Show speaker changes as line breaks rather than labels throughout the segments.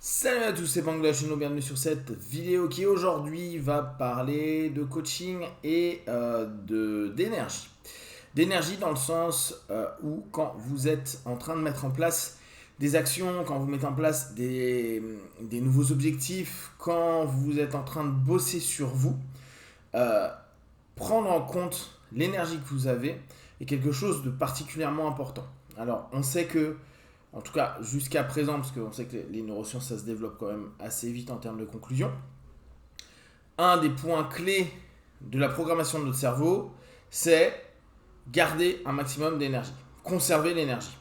Salut à tous, c'est Bangladesh et nous bienvenue sur cette vidéo qui aujourd'hui va parler de coaching et d'énergie. D'énergie dans le sens où quand vous êtes en train de mettre en place des actions, quand vous mettez en place des nouveaux objectifs, quand vous êtes en train de bosser sur vous, euh, prendre en compte l'énergie que vous avez est quelque chose de particulièrement important. Alors on sait que en tout cas jusqu'à présent, parce qu'on sait que les neurosciences, ça se développe quand même assez vite en termes de conclusion, un des points clés de la programmation de notre cerveau, c'est garder un maximum d'énergie, conserver l'énergie.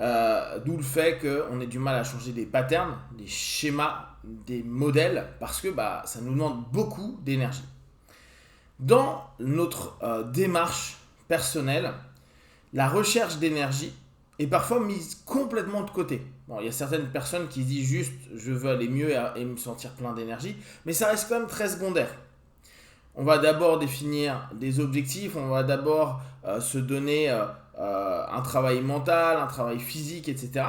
D'où le fait qu'on ait du mal à changer des patterns, des schémas, des modèles, parce que ça nous demande beaucoup d'énergie. Dans notre démarche personnelle, la recherche d'énergie est parfois mise complètement de côté. Bon, il y a certaines personnes qui disent juste je veux aller mieux et me sentir plein d'énergie, mais ça reste quand même très secondaire. On va d'abord définir des objectifs, on va d'abord se donner un travail mental, un travail physique, etc.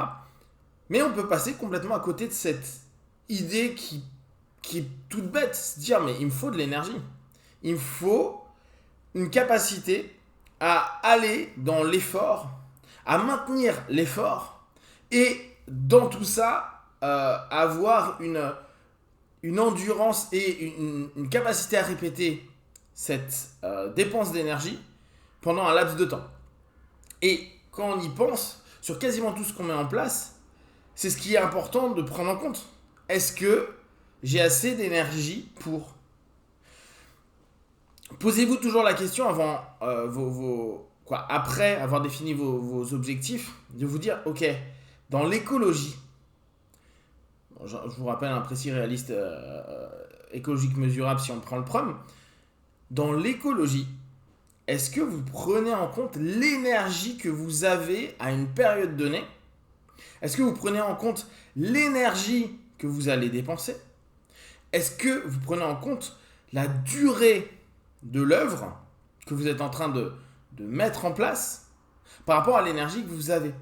Mais on peut passer complètement à côté de cette idée qui est toute bête, se dire mais il me faut de l'énergie. Il me faut une capacité à aller dans l'effort, à maintenir l'effort et dans tout ça avoir une endurance et une capacité à répéter cette dépense d'énergie pendant un laps de temps. Et quand on y pense, sur quasiment tout ce qu'on met en place, c'est ce qui est important de prendre en compte. Est-ce que j'ai assez d'énergie pour... Posez-vous toujours la question avant après avoir défini vos objectifs, de vous dire, ok, dans l'écologie, je vous rappelle un précis réaliste écologique mesurable si on prend le PROM, dans l'écologie, est-ce que vous prenez en compte l'énergie que vous avez à une période donnée? Est-ce que vous prenez en compte l'énergie que vous allez dépenser? Est-ce que vous prenez en compte la durée de l'œuvre que vous êtes en train de mettre en place par rapport à l'énergie que vous avez?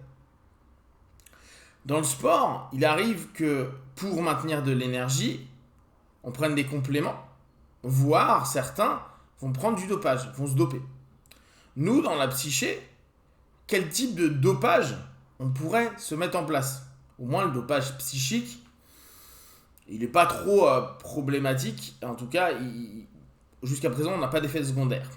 Dans le sport, il arrive que pour maintenir de l'énergie, on prenne des compléments, voire certains vont prendre du dopage, vont se doper. Nous, dans la psyché, quel type de dopage on pourrait se mettre en place? Au moins le dopage psychique, il n'est pas trop problématique. En tout cas, jusqu'à présent, on n'a pas d'effet secondaire.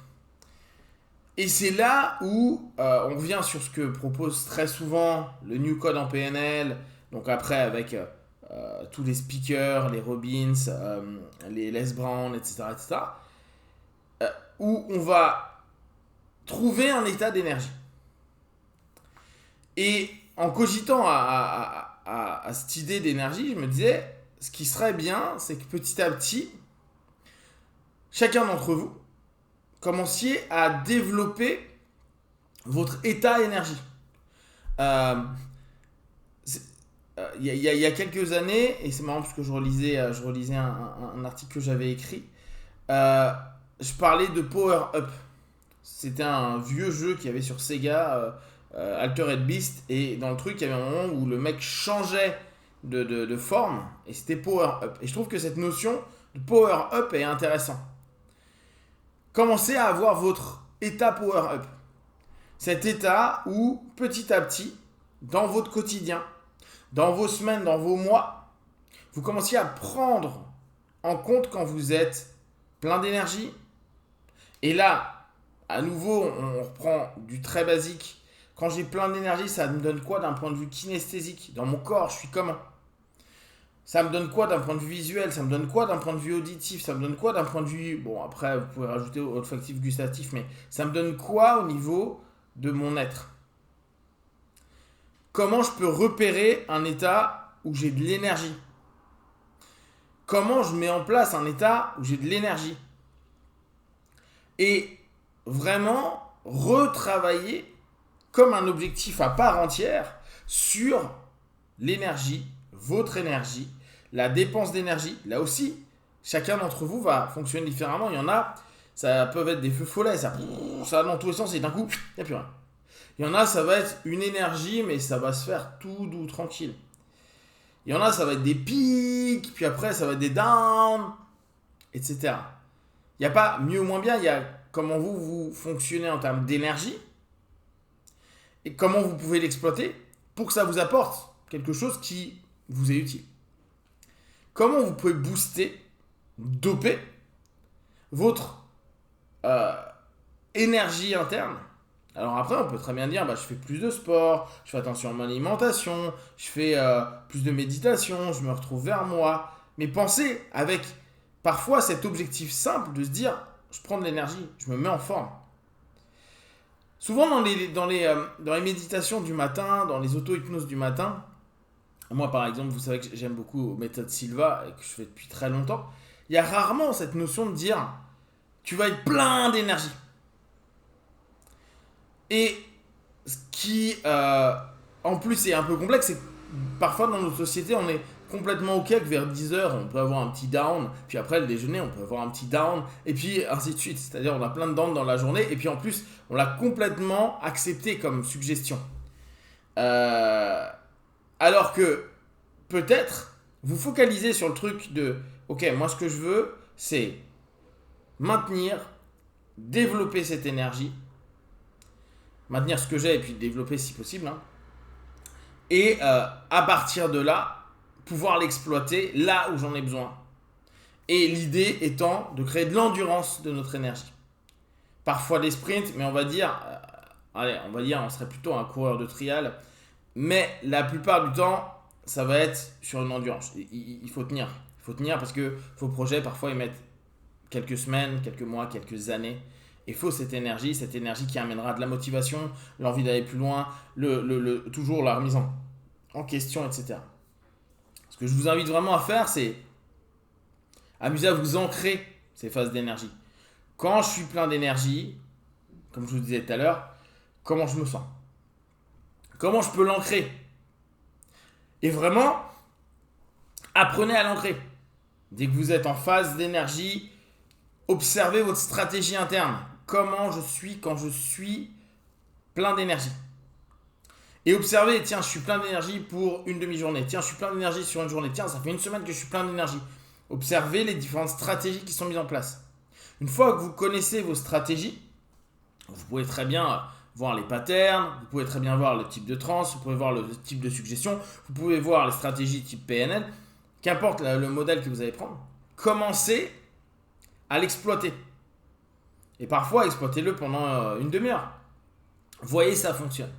Et c'est là où on revient sur ce que propose très souvent le New Code en PNL, donc après avec tous les speakers, les Robbins, les Les Brown, etc., où on va trouver un état d'énergie. Et en cogitant à cette idée d'énergie, je me disais, ce qui serait bien, c'est que petit à petit, chacun d'entre vous, commenciez à développer votre état énergie. Il y a quelques années, et c'est marrant parce que je relisais un article que j'avais écrit, je parlais de Power Up. C'était un vieux jeu qu'il y avait sur Sega, Altered Beast, et dans le truc, il y avait un moment où le mec changeait de forme, et c'était Power Up. Et je trouve que cette notion de Power Up est intéressante. Commencez à avoir votre état Power Up. Cet état où, petit à petit, dans votre quotidien, dans vos semaines, dans vos mois, vous commenciez à prendre en compte quand vous êtes plein d'énergie. Et là, à nouveau, on reprend du très basique. Quand j'ai plein d'énergie, ça me donne quoi d'un point de vue kinesthésique? Dans mon corps, je suis comment? Ça me donne quoi d'un point de vue visuel? Ça me donne quoi d'un point de vue auditif? Ça me donne quoi d'un point de vue... Bon, après, vous pouvez rajouter olfactif, gustatif, mais ça me donne quoi au niveau de mon être? Comment je peux repérer un état où j'ai de l'énergie? Comment je mets en place un état où j'ai de l'énergie? Et vraiment retravailler comme un objectif à part entière sur l'énergie, votre énergie, la dépense d'énergie. Là aussi, chacun d'entre vous va fonctionner différemment. Il y en a, ça peut être des feux follets, ça va dans tous les sens et d'un coup, il n'y a plus rien. Il y en a, ça va être une énergie, mais ça va se faire tout doux, tranquille. Il y en a, ça va être des pics, puis après, ça va être des downs, etc. Il n'y a pas mieux ou moins bien, il y a comment vous fonctionnez en termes d'énergie et comment vous pouvez l'exploiter pour que ça vous apporte quelque chose qui vous est utile. Comment vous pouvez booster, doper votre énergie interne. Alors après, on peut très bien dire, je fais plus de sport, je fais attention à mon alimentation, je fais plus de méditation, je me retrouve vers moi. Mais pensez avec parfois cet objectif simple de se dire, je prends de l'énergie, je me mets en forme. Souvent dans les méditations du matin, dans les auto-hypnoses du matin, moi par exemple, vous savez que j'aime beaucoup méthode Silva et que je fais depuis très longtemps, il y a rarement cette notion de dire, tu vas être plein d'énergie. Et ce qui, en plus, est un peu complexe, c'est que parfois dans notre société, on est complètement OK que vers 10h, on peut avoir un petit down, puis après le déjeuner, on peut avoir un petit down, et puis ainsi de suite. C'est-à-dire, on a plein de downs dans la journée, et puis en plus, on l'a complètement accepté comme suggestion. Alors que, peut-être, vous focalisez sur le truc de, OK, moi ce que je veux, c'est maintenir, développer cette énergie, maintenir ce que j'ai et puis développer si possible. Et à partir de là, pouvoir l'exploiter là où j'en ai besoin. Et l'idée étant de créer de l'endurance de notre énergie. Parfois des sprints, mais on va dire, on serait plutôt un coureur de trial. Mais la plupart du temps, ça va être sur une endurance. Il faut tenir. Il faut tenir parce que vos projets, parfois, ils mettent quelques semaines, quelques mois, quelques années. Il faut cette énergie qui amènera de la motivation, l'envie d'aller plus loin, toujours la remise en question, etc. Ce que je vous invite vraiment à faire, c'est amuser à vous ancrer ces phases d'énergie. Quand je suis plein d'énergie, comme je vous disais tout à l'heure, comment je me sens? Comment je peux l'ancrer? Et vraiment, apprenez à l'ancrer. Dès que vous êtes en phase d'énergie, observez votre stratégie interne. Comment je suis quand je suis plein d'énergie. Et observez, tiens, je suis plein d'énergie pour une demi-journée. Tiens, je suis plein d'énergie sur une journée. Tiens, ça fait une semaine que je suis plein d'énergie. Observez les différentes stratégies qui sont mises en place. Une fois que vous connaissez vos stratégies, vous pouvez très bien voir les patterns, vous pouvez très bien voir le type de transe, vous pouvez voir le type de suggestion, vous pouvez voir les stratégies type PNL, qu'importe le modèle que vous allez prendre. Commencez à l'exploiter. Et parfois, exploitez-le pendant une demi-heure. Voyez, ça fonctionne.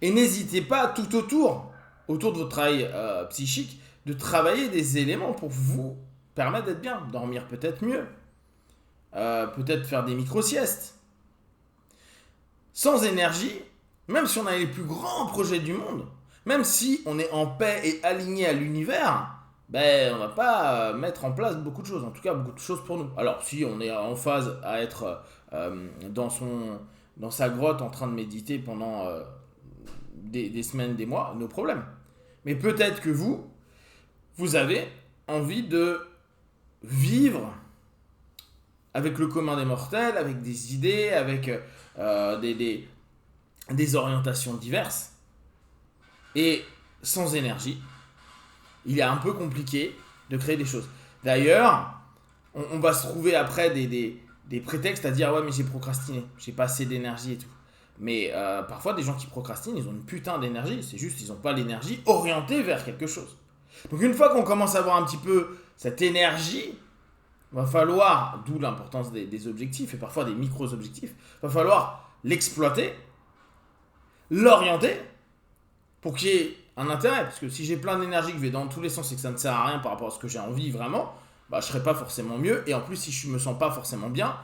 Et n'hésitez pas tout autour de votre travail psychique, de travailler des éléments pour vous permettre d'être bien. Dormir peut-être mieux. Peut-être faire des micro-siestes. Sans énergie, même si on a les plus grands projets du monde, même si on est en paix et aligné à l'univers, on va pas mettre en place beaucoup de choses, en tout cas beaucoup de choses pour nous. Alors si on est en phase à être dans sa grotte en train de méditer pendant des semaines, des mois, nos problèmes. Mais peut-être que vous avez envie de vivre avec le commun des mortels, avec des idées, avec des orientations diverses. Et sans énergie, il est un peu compliqué de créer des choses. D'ailleurs, on va se trouver après des prétextes à dire « Ouais, mais j'ai procrastiné, j'ai pas assez d'énergie et tout ». Mais parfois, des gens qui procrastinent, ils ont une putain d'énergie. C'est juste qu'ils n'ont pas l'énergie orientée vers quelque chose. Donc une fois qu'on commence à avoir un petit peu cette énergie, va falloir, d'où l'importance des objectifs et parfois des micro-objectifs, va falloir l'exploiter, l'orienter pour qu'il y ait un intérêt. Parce que si j'ai plein d'énergie que je vais dans tous les sens et que ça ne sert à rien par rapport à ce que j'ai envie vraiment, je ne serai pas forcément mieux. Et en plus, si je ne me sens pas forcément bien,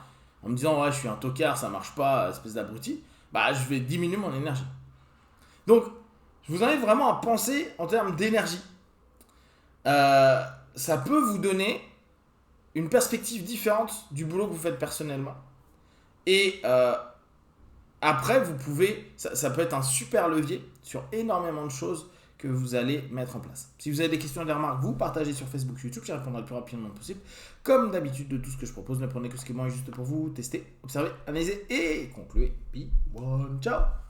en me disant « Ouais, je suis un tocard, ça marche pas, espèce d'abruti », je vais diminuer mon énergie. Donc, je vous invite vraiment à penser en termes d'énergie. Ça peut vous donner une perspective différente du boulot que vous faites personnellement. Et après, vous pouvez, ça peut être un super levier sur énormément de choses que vous allez mettre en place. Si vous avez des questions et des remarques, vous partagez sur Facebook, YouTube, j'y répondrai le plus rapidement possible. Comme d'habitude, de tout ce que je propose, ne prenez que ce qui est bon et juste pour vous. Testez, observez, analysez et concluez. Be one, ciao!